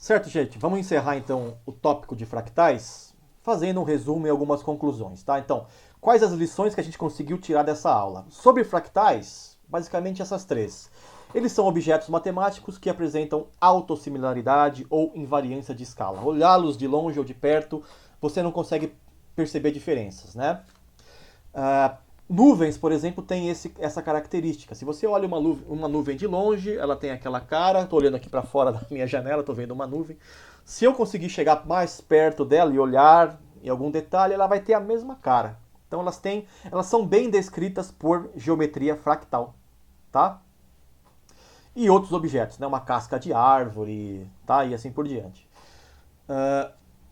Certo, gente? Vamos encerrar então o tópico de fractais, fazendo um resumo e algumas conclusões, tá? Então, quais as lições que a gente conseguiu tirar dessa aula? Sobre fractais, basicamente essas três. Eles são objetos matemáticos que apresentam autossimilaridade ou invariância de escala. Olhá-los de longe ou de perto, você não consegue perceber diferenças, né? Nuvens, por exemplo, têm essa característica. Se você olha uma nuvem de longe, ela tem aquela cara. Estou olhando aqui para fora da minha janela, estou vendo uma nuvem. Se eu conseguir chegar mais perto dela e olhar em algum detalhe, ela vai ter a mesma cara. Então elas são bem descritas por geometria fractal, tá? E outros objetos, né? Uma casca de árvore, tá? E assim por diante.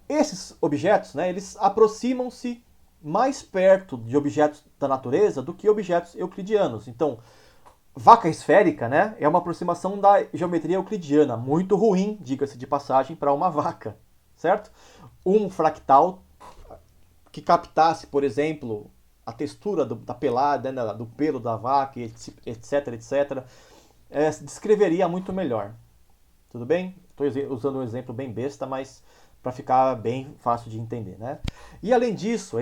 Esses objetos, né? Eles aproximam-se mais perto de objetos da natureza do que objetos euclidianos. Então, vaca esférica, né, é uma aproximação da geometria euclidiana, muito ruim, diga-se de passagem, para uma vaca, certo? Um fractal que captasse, por exemplo, a textura da pelada, né, do pelo da vaca, etc, etc, descreveria muito melhor. Tudo bem? Estou usando um exemplo bem besta, mas para ficar bem fácil de entender, né? E além disso,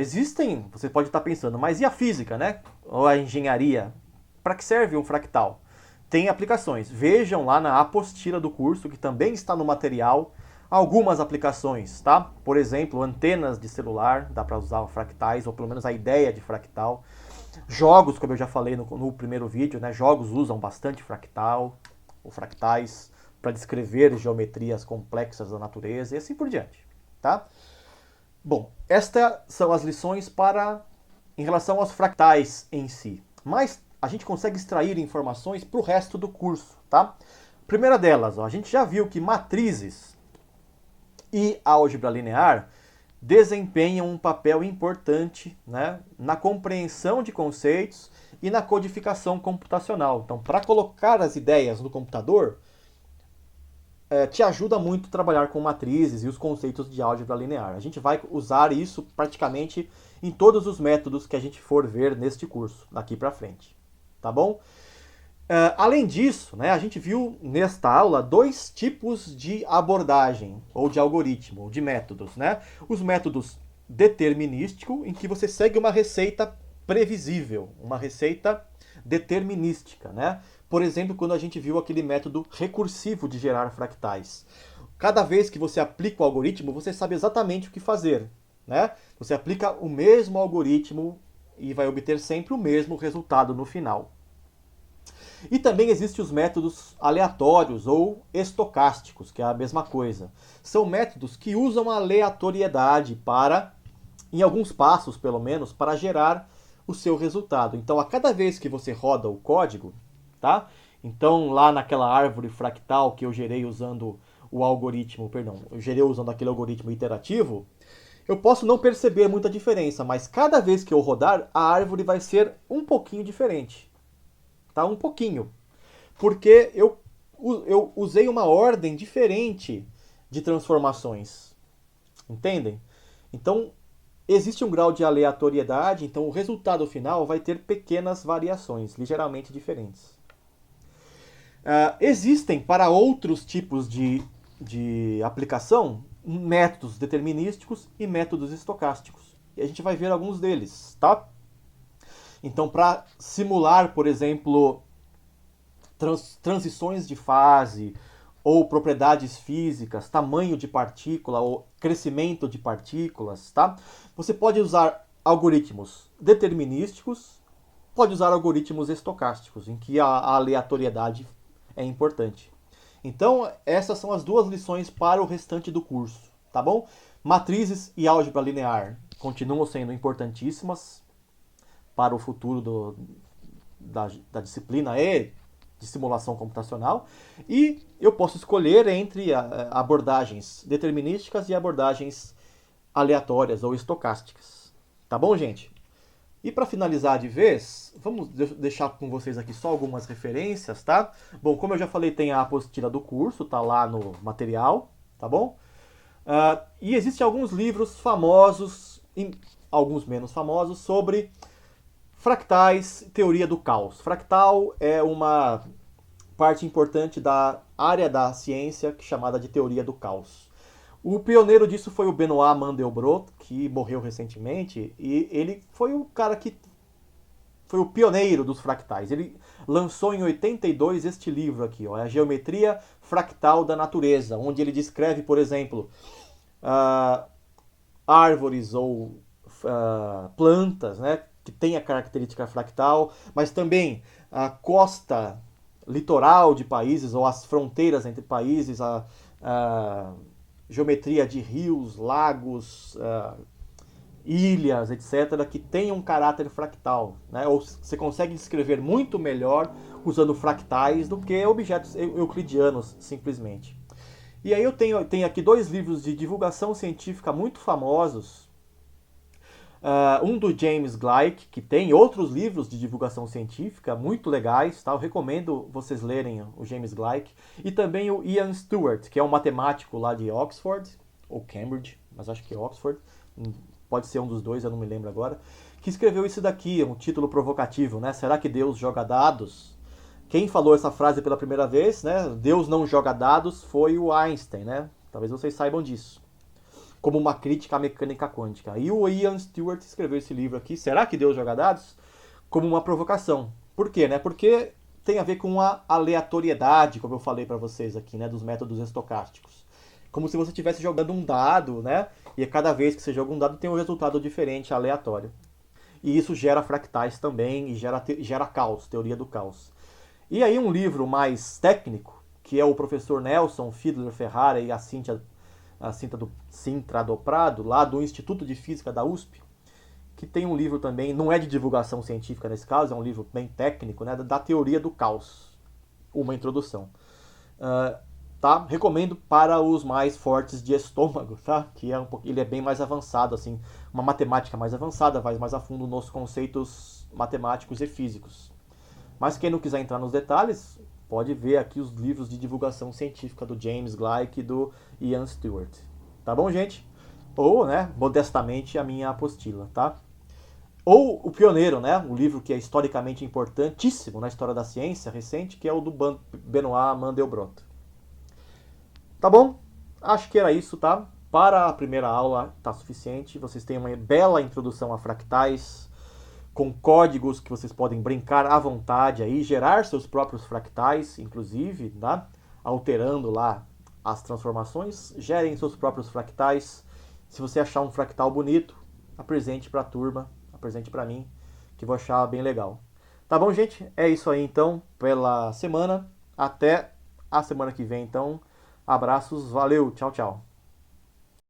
você pode estar pensando, mas e a física, né? Ou a engenharia? Para que serve um fractal? Tem aplicações. Vejam lá na apostila do curso, que também está no material, algumas aplicações, tá? Por exemplo, antenas de celular, dá para usar fractais, ou pelo menos a ideia de fractal. Jogos, como eu já falei no primeiro vídeo, né? Jogos usam bastante fractal, ou fractais, para descrever geometrias complexas da natureza e assim por diante, tá? Bom, estas são as lições em relação aos fractais em si. Mas a gente consegue extrair informações para o resto do curso, tá? Primeira delas, ó, a gente já viu que matrizes e álgebra linear desempenham um papel importante, né, na compreensão de conceitos e na codificação computacional. Então, para colocar as ideias no computador, te ajuda muito a trabalhar com matrizes e os conceitos de álgebra linear. A gente vai usar isso praticamente em todos os métodos que a gente for ver neste curso, daqui para frente. Tá bom? Além disso, né, a gente viu nesta aula dois tipos de abordagem, ou de algoritmo, ou de métodos. Né? Os métodos determinístico, em que você segue uma receita previsível, uma receita determinística. Né? Por exemplo, quando a gente viu aquele método recursivo de gerar fractais. Cada vez que você aplica o algoritmo, você sabe exatamente o que fazer. Né? Você aplica o mesmo algoritmo e vai obter sempre o mesmo resultado no final. E também existem os métodos aleatórios ou estocásticos, que é a mesma coisa. São métodos que usam a aleatoriedade para, em alguns passos pelo menos, para gerar o seu resultado. Então, a cada vez que você roda o código, tá? Então, lá naquela árvore fractal que eu gerei usando o algoritmo, perdão, eu gerei usando aquele algoritmo iterativo, eu posso não perceber muita diferença, mas cada vez que eu rodar, a árvore vai ser um pouquinho diferente. Tá? Um pouquinho. Porque eu usei uma ordem diferente de transformações. Entendem? Então, existe um grau de aleatoriedade, então o resultado final vai ter pequenas variações, ligeiramente diferentes. Existem para outros tipos de aplicação métodos determinísticos e métodos estocásticos. E a gente vai ver alguns deles, tá? Então, para simular, por exemplo, transições de fase ou propriedades físicas, tamanho de partícula ou crescimento de partículas, tá? Você pode usar algoritmos determinísticos, pode usar algoritmos estocásticos, em que a aleatoriedade é importante. Então, essas são as duas lições para o restante do curso, tá bom? Matrizes e álgebra linear continuam sendo importantíssimas para o futuro da disciplina E de simulação computacional, e eu posso escolher entre abordagens determinísticas e abordagens aleatórias ou estocásticas. Tá bom, gente? E para finalizar de vez, vamos deixar com vocês aqui só algumas referências, tá? Bom, como eu já falei, tem a apostila do curso, tá lá no material, tá bom? E existem alguns livros famosos, e alguns menos famosos, sobre fractais, teoria do caos. Fractal é uma parte importante da área da ciência chamada de teoria do caos. O pioneiro disso foi o Benoit Mandelbrot, que morreu recentemente, e ele foi o cara que foi o pioneiro dos fractais. Ele lançou em 82 este livro aqui, ó, A Geometria Fractal da Natureza, onde ele descreve, por exemplo, árvores ou plantas, né, que têm a característica fractal, mas também a costa litoral de países ou as fronteiras entre países, a geometria de rios, lagos, ilhas, etc., que tenham um caráter fractal, né? Ou você consegue descrever muito melhor usando fractais do que objetos euclidianos, simplesmente. E aí eu tenho aqui dois livros de divulgação científica muito famosos. Um do James Gleick, que tem outros livros de divulgação científica muito legais, tá? Eu recomendo vocês lerem o James Gleick. E também o Ian Stewart, que é um matemático lá de Oxford, ou Cambridge, mas acho que é Oxford, pode ser um dos dois, eu não me lembro agora, que escreveu isso daqui, um título provocativo, né? Será que Deus joga dados? Quem falou essa frase pela primeira vez, né? Deus não joga dados, foi o Einstein, né? Talvez vocês saibam disso. Como uma crítica à mecânica quântica. E o Ian Stewart escreveu esse livro aqui, Será que Deus joga dados? Como uma provocação. Por quê, né? Porque tem a ver com a aleatoriedade, como eu falei para vocês aqui, né? Dos métodos estocásticos. Como se você estivesse jogando um dado, né? E cada vez que você joga um dado tem um resultado diferente, aleatório. E isso gera fractais também e gera caos, teoria do caos. E aí um livro mais técnico, que é o professor Nelson Fiedler Ferrara e a Sintra do Prado, lá do Instituto de Física da USP, que tem um livro também, não é de divulgação científica nesse caso, é um livro bem técnico, né, da teoria do caos, uma introdução. Tá? Recomendo para os mais fortes de estômago, tá? Que ele é bem mais avançado, assim, uma matemática mais avançada, vai mais a fundo nos conceitos matemáticos e físicos. Mas quem não quiser entrar nos detalhes, pode ver aqui os livros de divulgação científica do James Gleick e do Ian Stewart. Tá bom, gente? Ou, né, modestamente, a minha apostila, tá? Ou o pioneiro, né? O livro que é historicamente importantíssimo na história da ciência recente, que é o do Benoit Mandelbrot. Tá bom? Acho que era isso, tá? Para a primeira aula tá suficiente. Vocês têm uma bela introdução a fractais, com códigos que vocês podem brincar à vontade aí, gerar seus próprios fractais, inclusive, tá? Alterando lá as transformações, gerem seus próprios fractais. Se você achar um fractal bonito, apresente para a turma, apresente para mim, que vou achar bem legal. Tá bom, gente? É isso aí então pela semana. Até a semana que vem, então. Abraços, valeu, tchau, tchau.